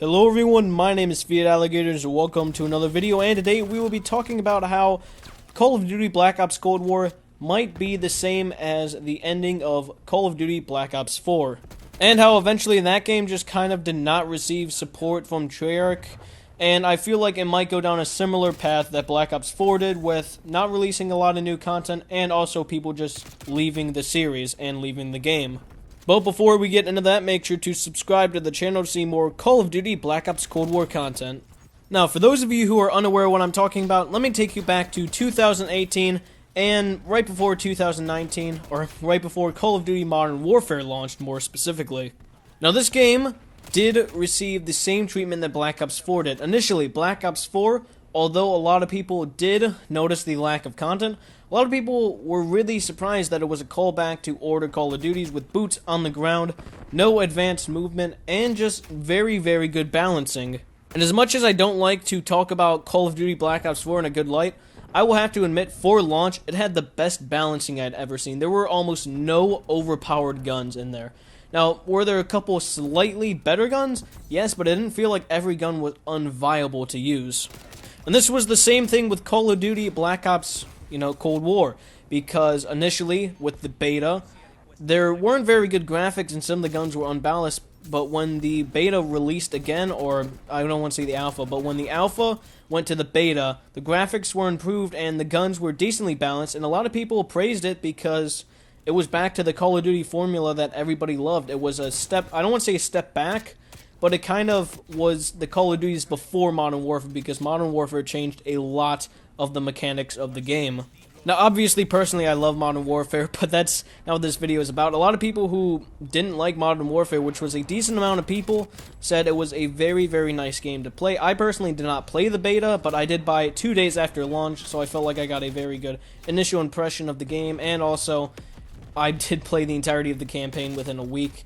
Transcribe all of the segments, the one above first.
Hello everyone, my name is Fiat Alligators and welcome to another video, and today we will be talking about how Call of Duty Black Ops Cold War might be the same as the ending of Call of Duty Black Ops 4. And how eventually that game just kind of did not receive support from Treyarch, and I feel like it might go down a similar path that Black Ops 4 did, with not releasing a lot of new content and also people just leaving the series and leaving the game. But before we get into that, make sure to subscribe to the channel to see more Call of Duty Black Ops Cold War content. Now, for those of you who are unaware of what I'm talking about, let me take you back to 2018 and right before 2019, or right before Call of Duty Modern Warfare launched more specifically. Now, this game did receive the same treatment that Black Ops 4 did. Initially, Black Ops 4, although a lot of people did notice the lack of content, a lot of people were really surprised that it was a callback to older Call of Duties with boots on the ground, no advanced movement, and just very, very good balancing. And as much as I don't like to talk about Call of Duty Black Ops 4 in a good light, I will have to admit, for launch, it had the best balancing I'd ever seen. There were almost no overpowered guns in there. Now, were there a couple slightly better guns? Yes, but it didn't feel like every gun was unviable to use. And this was the same thing with Call of Duty Black Ops, Cold War, because initially, with the beta, there weren't very good graphics and some of the guns were unbalanced, but when the beta released again, or I don't want to say the alpha, but when the alpha went to the beta, the graphics were improved and the guns were decently balanced, and a lot of people praised it because it was back to the Call of Duty formula that everybody loved. It was a step, I don't want to say a step back, but it kind of was the Call of Duties before Modern Warfare, because Modern Warfare changed a lot of the mechanics of the game. Now, obviously, personally, I love Modern Warfare, but that's not what this video is about. A lot of people who didn't like Modern Warfare, which was a decent amount of people, said it was a very, very nice game to play. I personally did not play the beta, but I did buy it 2 days after launch, so I felt like I got a very good initial impression of the game, and also, I did play the entirety of the campaign within a week.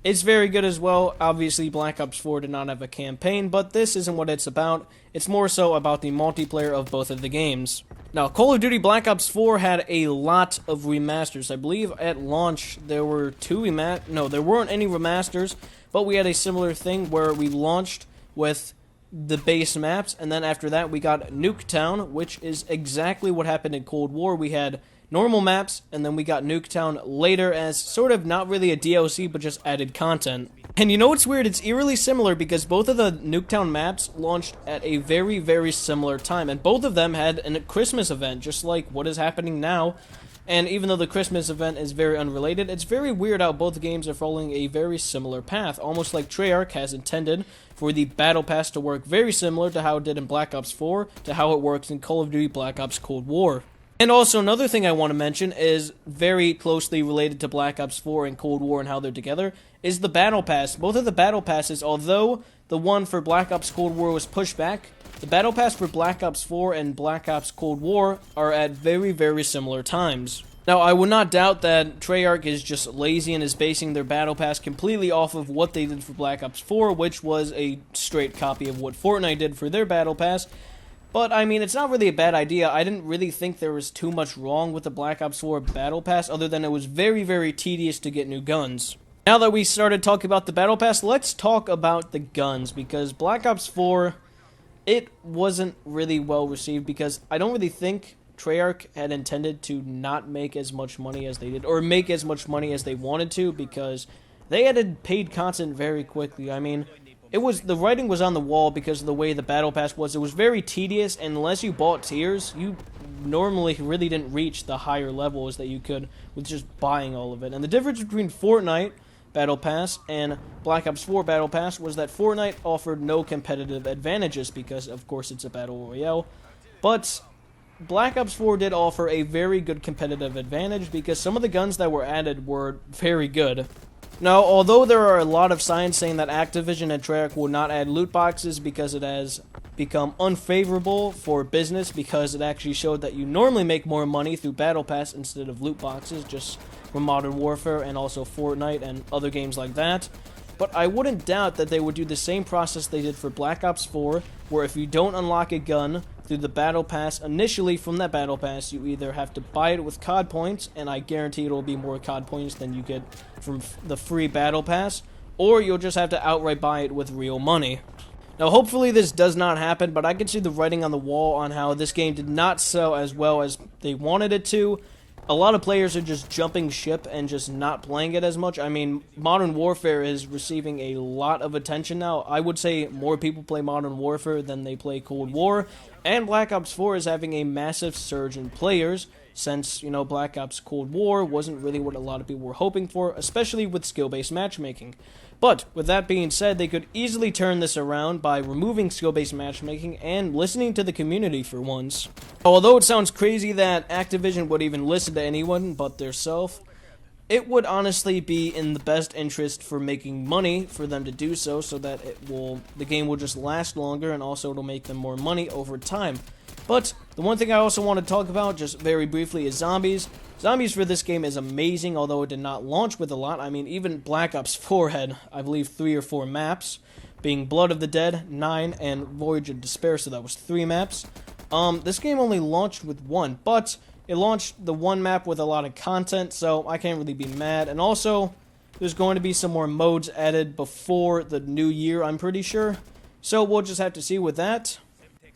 It's very good as well. Obviously, Black Ops 4 did not have a campaign, but this isn't what it's about. It's more so about the multiplayer of both of the games. Now, Call of Duty Black Ops 4 had a lot of remasters. I believe at launch there were there weren't any remasters, but we had a similar thing where we launched with the base maps, and then after that we got Nuketown, which is exactly what happened in Cold War. We had normal maps, and then we got Nuketown later as sort of not really a DLC, but just added content. And you know what's weird? It's eerily similar because both of the Nuketown maps launched at a very, very similar time, and both of them had a Christmas event, just like what is happening now. And even though the Christmas event is very unrelated, it's very weird how both games are following a very similar path, almost like Treyarch has intended for the Battle Pass to work very similar to how it did in Black Ops 4, to how it works in Call of Duty Black Ops Cold War. And also, another thing I want to mention is very closely related to Black Ops 4 and Cold War and how they're together, is the Battle Pass. Both of the Battle Passes, although the one for Black Ops Cold War was pushed back, the Battle Pass for Black Ops 4 and Black Ops Cold War are at very, very similar times. Now, I would not doubt that Treyarch is just lazy and is basing their Battle Pass completely off of what they did for Black Ops 4, which was a straight copy of what Fortnite did for their Battle Pass. But, I mean, it's not really a bad idea. I didn't really think there was too much wrong with the Black Ops 4 Battle Pass, other than it was very, very tedious to get new guns. Now that we started talking about the Battle Pass, let's talk about the guns, because Black Ops 4, it wasn't really well received, because I don't really think Treyarch had intended to not make as much money as they did, or make as much money as they wanted to, because they added paid content very quickly. I mean, the writing was on the wall because of the way the Battle Pass was. It was very tedious, and unless you bought tiers, you normally really didn't reach the higher levels that you could with just buying all of it. And the difference between Fortnite Battle Pass and Black Ops 4 Battle Pass was that Fortnite offered no competitive advantages because, of course, it's a Battle Royale. But Black Ops 4 did offer a very good competitive advantage because some of the guns that were added were very good. Now, although there are a lot of signs saying that Activision and Treyarch will not add loot boxes because it has become unfavorable for business, because it actually showed that you normally make more money through Battle Pass instead of loot boxes, just from Modern Warfare and also Fortnite and other games like that. But I wouldn't doubt that they would do the same process they did for Black Ops 4, where if you don't unlock a gun through the Battle Pass, initially from that Battle Pass, you either have to buy it with COD points, and I guarantee it'll be more COD points than you get from the free Battle Pass, or you'll just have to outright buy it with real money. Now, hopefully this does not happen, but I can see the writing on the wall on how this game did not sell as well as they wanted it to. A lot of players are just jumping ship and just not playing it as much. I mean, Modern Warfare is receiving a lot of attention now. I would say more people play Modern Warfare than they play Cold War, and Black Ops 4 is having a massive surge in players since, you know, Black Ops Cold War wasn't really what a lot of people were hoping for, especially with skill-based matchmaking. But, with that being said, they could easily turn this around by removing skill-based matchmaking and listening to the community for once. Although it sounds crazy that Activision would even listen to anyone but theirself, it would honestly be in the best interest for making money for them to do so that the game will just last longer, and also it'll make them more money over time. But the one thing I also want to talk about, just very briefly, is zombies. Zombies for this game is amazing, although it did not launch with a lot. I mean, even Black Ops 4 had, I believe, 3 or 4 maps, being Blood of the Dead, 9, and Voyage of Despair, so that was 3 maps. This game only launched with 1, but it launched the 1 map with a lot of content, so I can't really be mad. And also, there's going to be some more modes added before the new year, I'm pretty sure. So we'll just have to see with that.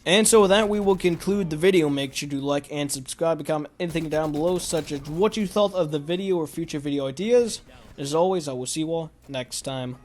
And so with that, we will conclude the video. Make sure to like and subscribe, and comment anything down below, such as what you thought of the video or future video ideas. As always, I will see you all next time.